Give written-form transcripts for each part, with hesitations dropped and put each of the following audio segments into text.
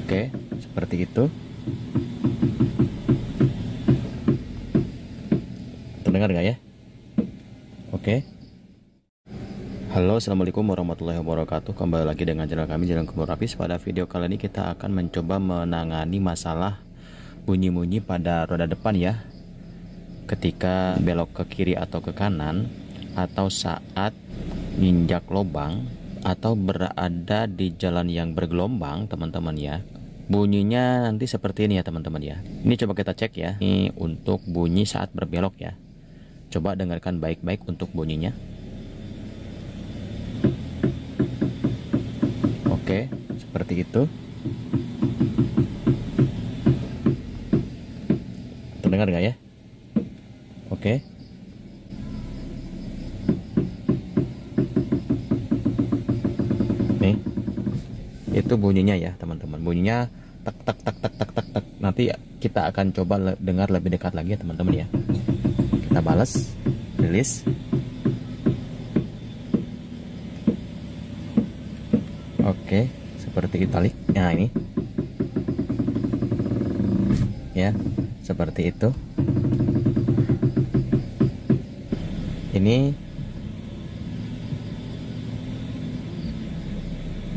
Oke, seperti itu. Terdengar nggak ya? Oke. Halo, assalamualaikum warahmatullahi wabarakatuh. Kembali lagi dengan channel kami, Jalan Kubur Rapis. Pada video kali ini kita akan mencoba menangani masalah bunyi-bunyi pada roda depan ya, ketika belok ke kiri atau ke kanan, atau saat nginjak lubang, atau berada di jalan yang bergelombang teman-teman ya. Bunyinya nanti seperti ini ya teman-teman ya. Ini coba kita cek ya. Ini untuk bunyi saat berbelok ya. Coba dengarkan baik-baik untuk bunyinya. Oke, seperti itu. Terdengar nggak ya? Oke. Nih, itu bunyinya ya teman-teman. Bunyinya tak tak tak tak tak tak tak. Nanti kita akan coba dengar lebih dekat lagi ya teman-teman ya. Kita balas, rilis. Oke, seperti italik. Nah ini, ya, seperti itu. Ini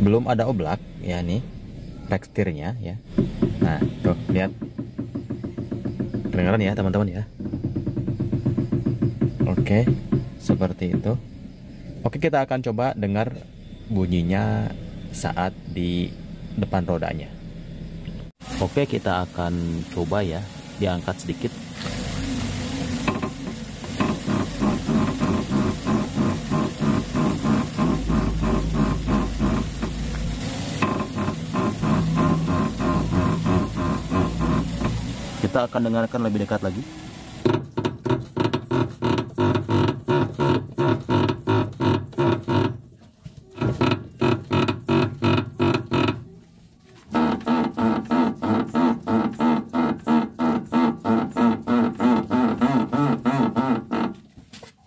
belum ada oblak ya, nih teksturnya ya. Nah tuh lihat, kedengaran ya teman-teman ya. Oke, seperti itu. Oke, kita akan coba dengar bunyinya saat di depan rodanya. Oke, kita akan coba ya, diangkat sedikit. Kita akan dengarkan lebih dekat lagi.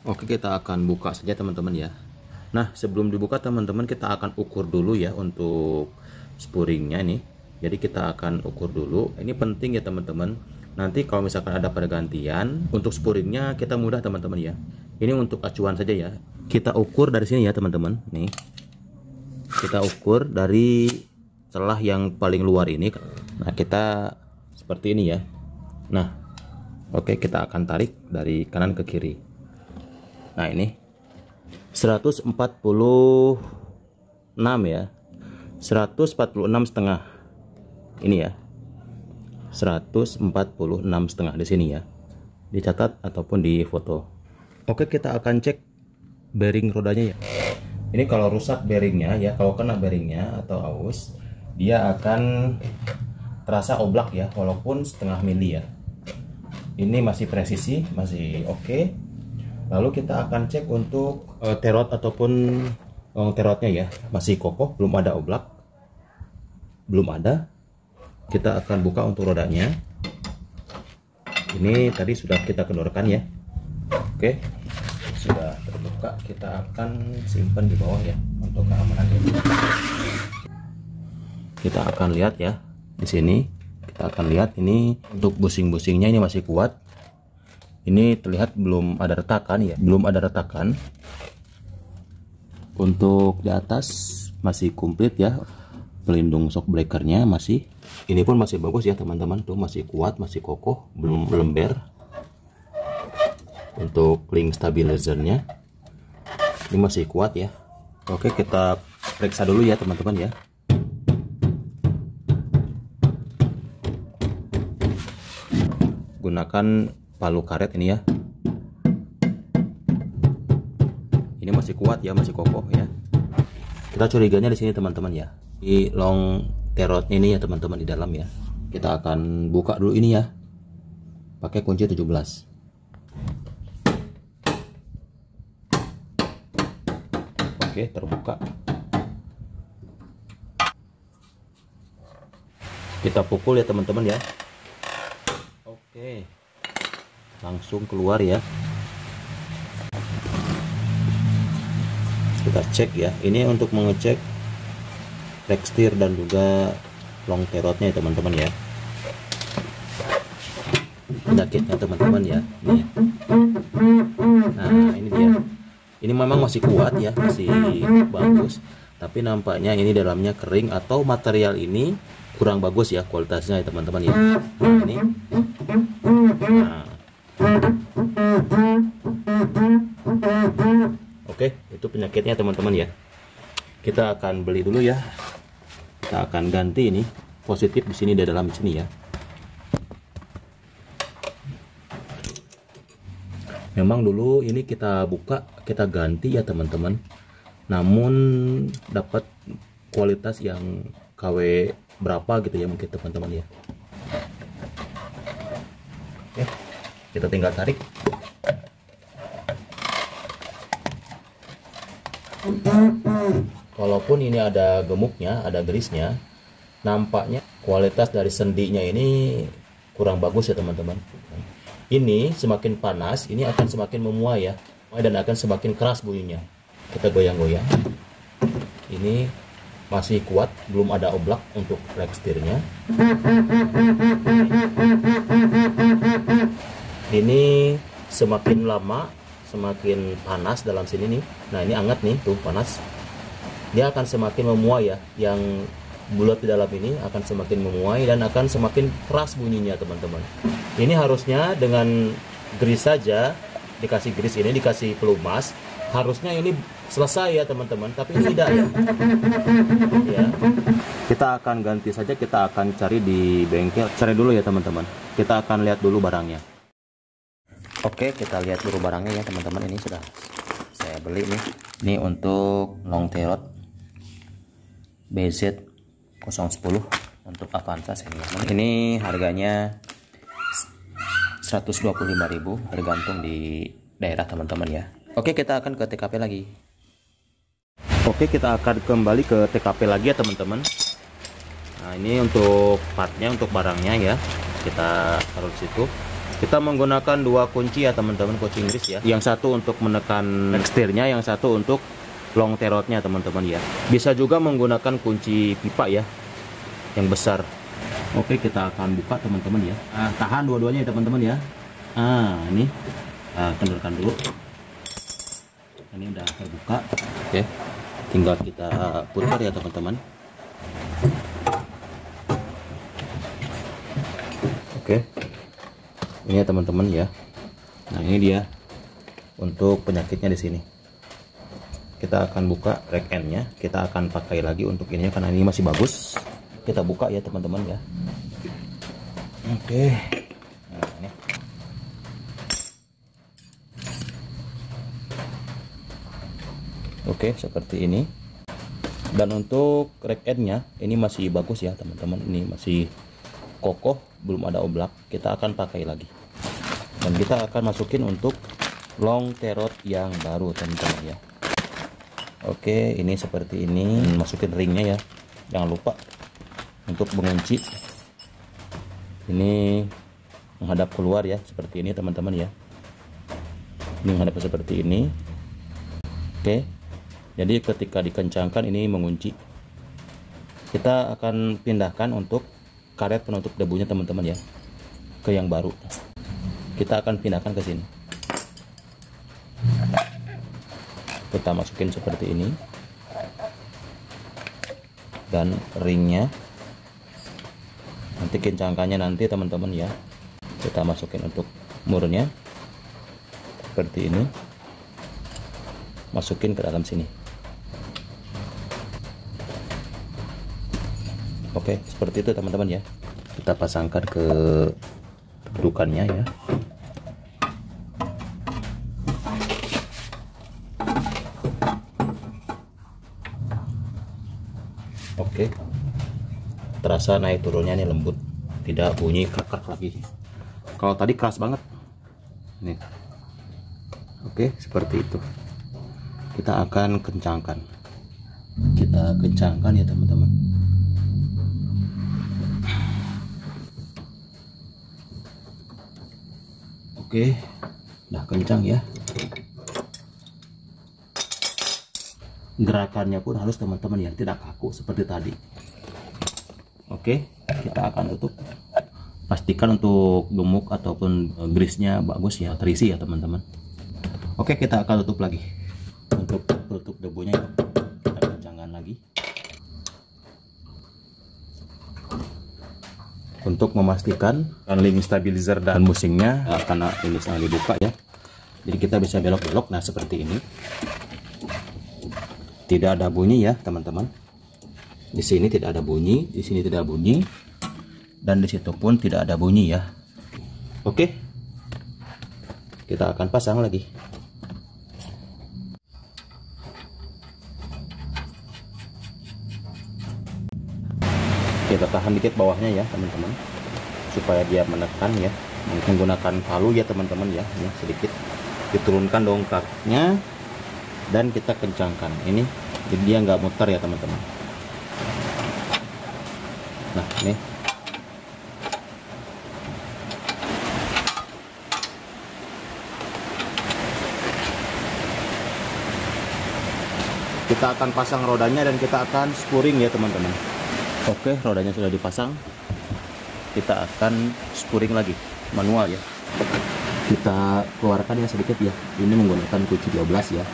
Oke, kita akan buka saja teman-teman ya. Nah, sebelum dibuka teman-teman, kita akan ukur dulu ya untuk spuringnya nih. Jadi kita akan ukur dulu. Ini penting ya teman-teman. Nanti kalau misalkan ada pergantian, untuk spuringnya kita mudah teman-teman ya. Ini untuk acuan saja ya. Kita ukur dari sini ya teman-teman. Nih, kita ukur dari celah yang paling luar ini. Nah, kita seperti ini ya. Nah, oke, kita akan tarik dari kanan ke kiri. Nah, ini 146 ya. 146,5. Ini ya. 146,5 di sini ya. Dicatat ataupun di foto. Oke, kita akan cek bearing rodanya ya. Ini kalau rusak bearingnya ya, kalau kena bearingnya atau aus, dia akan terasa oblak ya, walaupun setengah mili ya. Ini masih presisi, masih oke. Lalu kita akan cek untuk terot ataupun terotnya ya, masih kokoh, belum ada oblak, belum ada. Kita akan buka untuk rodanya. Ini tadi sudah kita kendorkan ya. Oke, sudah terbuka. Kita akan simpan di bawah ya untuk keamanan ini. Kita akan lihat ya di sini. Kita akan lihat ini untuk busing-busingnya ini masih kuat. Ini terlihat belum ada retakan ya, belum ada retakan. Untuk di atas masih komplit ya, pelindung shock breakernya masih. Ini pun masih bagus ya teman-teman, tuh masih kuat, masih kokoh, belum lember. Untuk link stabilizernya ini masih kuat ya. Oke, kita periksa dulu ya teman-teman ya. Gunakan palu karet ini ya. Ini masih kuat ya, masih kokoh ya. Kita curiganya di sini teman-teman ya, di long terot ini ya teman-teman, di dalam ya. Kita akan buka dulu ini ya, pakai kunci 17. Oke, terbuka. Kita pukul ya teman-teman ya. Oke, langsung keluar ya. Kita cek ya, ini untuk mengecek tekstur dan juga long terotnya ya teman-teman ya. Penyakitnya teman-teman ya, nih. Nah ini dia, ini memang masih kuat ya, masih bagus, tapi nampaknya ini dalamnya kering atau material ini kurang bagus ya kualitasnya ya teman-teman ya. Nah ini, nah. Oke, itu penyakitnya teman-teman ya. Kita akan beli dulu ya, kita akan ganti ini positif di sini, di dalam sini ya. Memang dulu ini kita buka, kita ganti ya teman-teman, namun dapat kualitas yang KW berapa gitu ya mungkin teman-teman ya. Oke, kita tinggal tarik. Walaupun ini ada gemuknya, ada gerisnya, nampaknya kualitas dari sendinya ini kurang bagus ya teman-teman. Ini semakin panas, ini akan semakin memuai ya, dan akan semakin keras bunyinya. Kita goyang-goyang. Ini masih kuat, belum ada oblak untuk flex setirnya. Ini semakin lama, semakin panas dalam sini nih. Nah ini hangat nih, tuh panas. Dia akan semakin memuai ya, yang bulat di dalam ini akan semakin memuai dan akan semakin keras bunyinya teman-teman. Ini harusnya dengan grease saja, dikasih grease ini, dikasih pelumas, harusnya ini selesai ya teman-teman, tapi tidak ya. Ya. Kita akan ganti saja, kita akan cari di bengkel, cari dulu ya teman-teman. Kita akan lihat dulu barangnya. Oke, kita lihat dulu barangnya ya teman-teman. Ini sudah saya beli nih. Ini untuk long terot BZ 010 untuk Avanza senior. Ini harganya 125.000, tergantung di daerah teman-teman ya. Oke, kita akan ke TKP lagi. Oke, kita akan kembali ke TKP lagi ya teman-teman. Nah ini untuk partnya, untuk barangnya ya, kita taruh di situ. Kita menggunakan dua kunci ya teman-teman, kunci Inggris ya. Yang satu untuk menekan setirnya, yang satu untuk long terotnya teman-teman ya. Bisa juga menggunakan kunci pipa ya, yang besar. Oke, kita akan buka teman-teman ya. Tahan dua-duanya ya teman-teman ya. Ini kendorkan dulu. Ini udah terbuka. Oke, tinggal kita putar ya teman-teman. Oke, ini ya teman-teman ya. Nah ini dia untuk penyakitnya di sini. Kita akan buka rack end-nya. Kita akan pakai lagi untuk ini karena ini masih bagus. Kita buka ya teman-teman ya. Oke. Nah, ini. Oke, seperti ini. Dan untuk rack end-nya ini masih bagus ya teman-teman. Ini masih kokoh, belum ada oblak. Kita akan pakai lagi. Dan kita akan masukin untuk long terot yang baru teman-teman ya. Oke, ini seperti ini. Masukin ringnya ya. Jangan lupa untuk mengunci. Ini menghadap keluar ya, seperti ini teman-teman ya. Ini menghadap seperti ini. Oke, jadi ketika dikencangkan ini mengunci. Kita akan pindahkan untuk karet penutup debunya teman-teman ya, ke yang baru. Kita akan pindahkan ke sini. Kita masukin seperti ini. Dan ringnya nanti kencangkannya nanti teman-teman ya, kita masukin untuk murnya seperti ini, masukin ke dalam sini. Oke, seperti itu teman-teman ya. Kita pasangkan ke dudukannya ya. Oke, terasa naik turunnya nih lembut, tidak bunyi krak-krak lagi. Kalau tadi keras banget nih. Oke, seperti itu. Kita akan kencangkan, kita kencangkan ya teman-teman. Oke, udah kencang ya. Gerakannya pun halus teman-teman ya, tidak kaku seperti tadi. Oke, kita akan tutup. Pastikan untuk gemuk ataupun grease-nya bagus ya, terisi ya teman-teman. Oke, kita akan tutup lagi. Untuk tutup debunya kita kencangkan lagi. Untuk memastikan link stabilizer dan bushingnya karena ini sedang dibuka ya. Jadi kita bisa belok-belok. Nah, seperti ini. Tidak ada bunyi ya, teman-teman. Di sini tidak ada bunyi, di sini tidak bunyi, dan di situ pun tidak ada bunyi ya. Oke, kita akan pasang lagi. Kita tahan dikit bawahnya ya teman-teman, supaya dia menekan ya. Menggunakan palu ya teman-teman ya, ini sedikit diturunkan dongkraknya dan kita kencangkan ini, jadi dia nggak muter ya teman-teman. Nah, ini kita akan pasang rodanya dan kita akan spuring ya teman-teman. Oke, rodanya sudah dipasang. Kita akan spuring lagi, manual ya. Kita keluarkan ya sedikit ya. Ini menggunakan kunci 12 ya.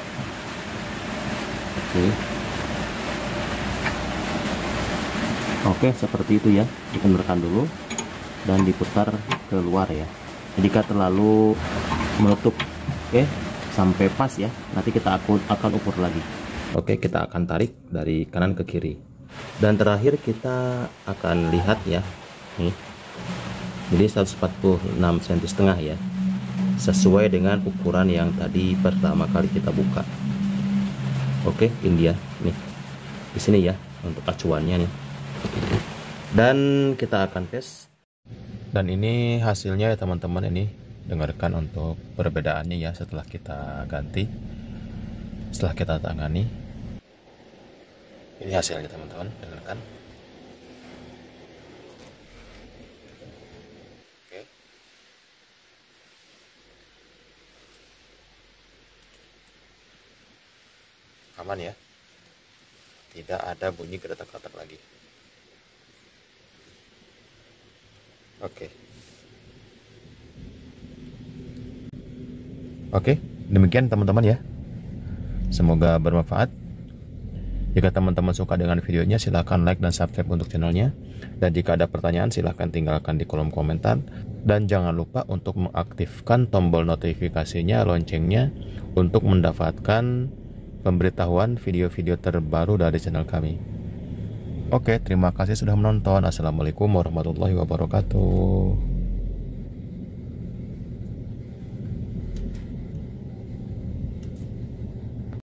Oke, seperti itu ya. Dikeluarkan dulu dan diputar keluar ya. Jika terlalu menutup, oke, sampai pas ya. Nanti kita akan ukur lagi. Oke, kita akan tarik dari kanan ke kiri. Dan terakhir kita akan lihat ya. Nih. Jadi 146 cm setengah ya. Sesuai dengan ukuran yang tadi pertama kali kita buka. Oke, ini dia nih. Di sini ya untuk acuannya nih. Dan kita akan tes. Dan ini hasilnya ya teman-teman, ini dengarkan untuk perbedaannya ya setelah kita ganti, setelah kita tangani. Ini hasilnya teman-teman, dengarkan. Oke. Aman ya, tidak ada bunyi geretak-geretak lagi. Oke, demikian teman-teman ya. Semoga bermanfaat. Jika teman-teman suka dengan videonya, silahkan like dan subscribe untuk channelnya. Dan jika ada pertanyaan, silahkan tinggalkan di kolom komentar. Dan jangan lupa untuk mengaktifkan tombol notifikasinya, loncengnya, untuk mendapatkan pemberitahuan video-video terbaru dari channel kami. Oke, terima kasih sudah menonton. Assalamualaikum warahmatullahi wabarakatuh.